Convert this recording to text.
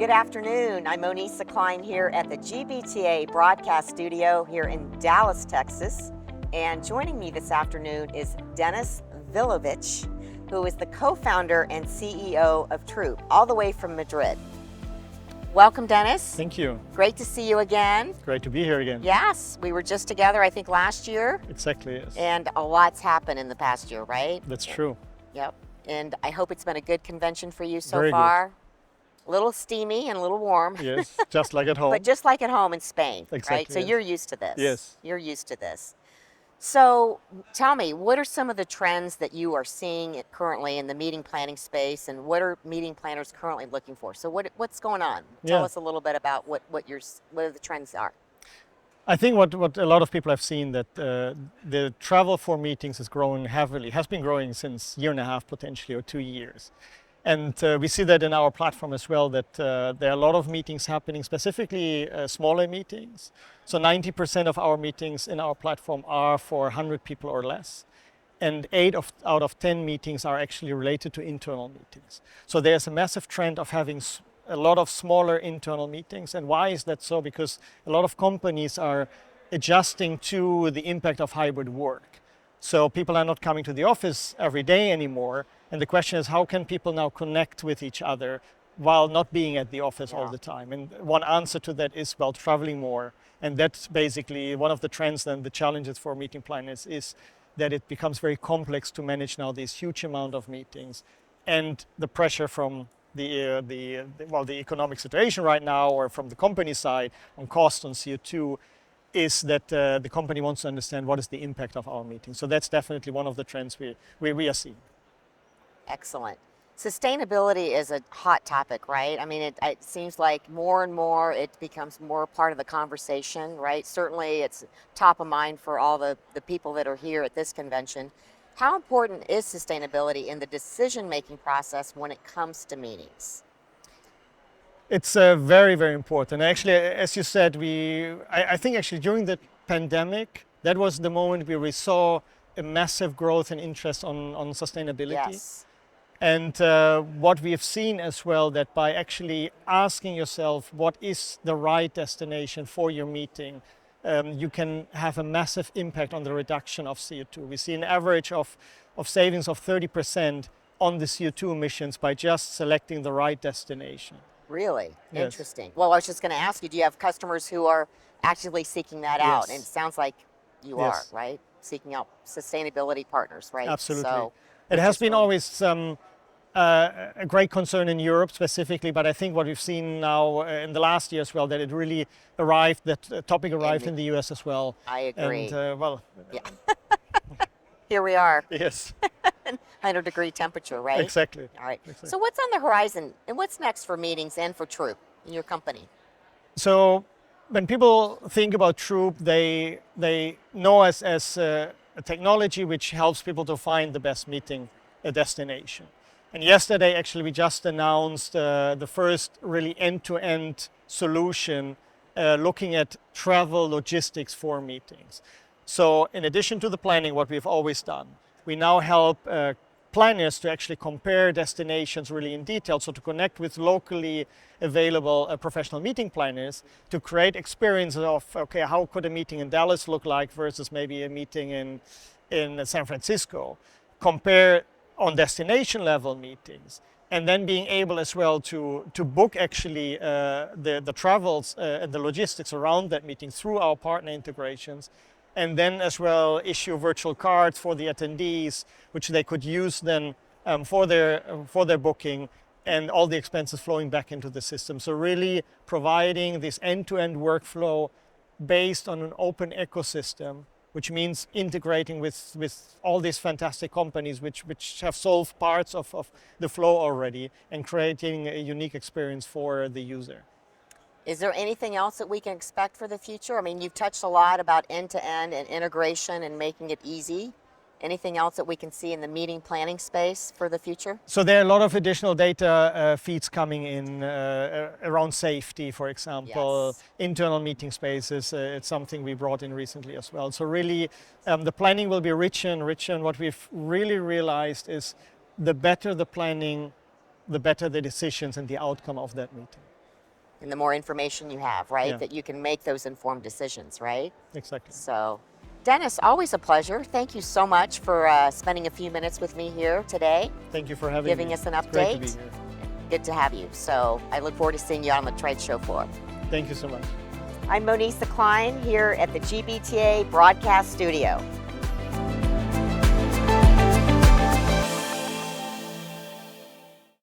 Good afternoon. I'm Monisa Klein here at the GBTA broadcast studio here in Dallas, Texas. And joining me this afternoon is Dennis Vilovic, who is the co-founder and CEO of Troop, all the way from Madrid. Welcome, Dennis. Thank you. Great to see you again. Great to be here again. Yes, we were just together, I think, last year. Exactly, yes. And a lot's happened in the past year, right? That's true. Yep. And I hope it's been a good convention for you so Very far. A little steamy and a little warm. Yes, just like at home. But just like at home in Spain, Exactly, right? So yes. you're used to this. Yes. You're used to this. So tell me, what are some of the trends that you are seeing currently in the meeting planning space, and what are meeting planners currently looking for? So what's going on? Tell us a little bit about what the trends are. I think what a lot of people have seen that the travel for meetings is growing heavily, has been growing since 1.5 potentially, or 2 years. And we see that in our platform as well, that there are a lot of meetings happening, specifically smaller meetings. So 90% of our meetings in our platform are for 100 people or less. And 8 out of 10 meetings are actually related to internal meetings. So there's a massive trend of having a lot of smaller internal meetings. And why is that so? Because a lot of companies are adjusting to the impact of hybrid work. So people are not coming to the office every day anymore. And the question is, how can people now connect with each other while not being at the office all the time? And one answer to that is, well, traveling more. And that's basically one of the trends and the challenges for meeting planners is that it becomes very complex to manage now this huge amount of meetings. And the pressure from the economic situation right now, or from the company side on cost, on CO2, is that the company wants to understand what is the impact of our meetings. So that's definitely one of the trends we are seeing. Excellent. Sustainability is a hot topic, right? I mean, it seems like more and more it becomes more part of the conversation, right? Certainly it's top of mind for all the people that are here at this convention. How important is sustainability in the decision-making process when it comes to meetings? It's very, very important. Actually, as you said, I think actually during the pandemic, that was the moment where we saw a massive growth in interest on sustainability. Yes. And what we have seen as well, that by actually asking yourself what is the right destination for your meeting, you can have a massive impact on the reduction of CO2. We see an average of savings of 30% on the CO2 emissions by just selecting the right destination. Really? Yes. Interesting. Well, I was just going to ask you, do you have customers who are actively seeking that out? And it sounds like you are, right? Seeking out sustainability partners, right? Absolutely. So, it has been always a great concern in Europe specifically, but I think what we've seen now in the last year as well, that it really arrived, that topic arrived in the US as well. I agree. And here we are. Yes. 100-degree temperature, right? Exactly. All right. Exactly. So what's on the horizon and what's next for meetings and for Troop in your company? So when people think about Troop, they know us as a technology which helps people to find the best meeting destination. And yesterday, actually, we just announced the first really end-to-end solution looking at travel logistics for meetings. So in addition to the planning, what we've always done, we now help planners to actually compare destinations really in detail, so to connect with locally available professional meeting planners to create experiences of, okay, how could a meeting in Dallas look like versus maybe a meeting in San Francisco, compare on destination level meetings, and then being able as well to book actually the travels and the logistics around that meeting through our partner integrations, and then as well issue virtual cards for the attendees, which they could use then for their booking, and all the expenses flowing back into the system. So really providing this end-to-end workflow based on an open ecosystem, which means integrating with all these fantastic companies which have solved parts of the flow already, and creating a unique experience for the user. Is there anything else that we can expect for the future? I mean, you've touched a lot about end-to-end and integration and making it easy. Anything else that we can see in the meeting planning space for the future? So there are a lot of additional data feeds coming in around safety, for example, internal meeting spaces. It's something we brought in recently as well. So really, the planning will be richer and richer. And what we've really realized is the better the planning, the better the decisions and the outcome of that meeting. and the more information you have, right, Yeah. that you can make those informed decisions, right? Exactly. So, Dennis, always a pleasure. Thank you so much for spending a few minutes with me here today, Thank you for having giving me. us an It's great to be update. here. Good to have you. So I look forward to seeing you on the trade show floor. Thank you so much. I'm Monisa Klein here at the GBTA Broadcast Studio.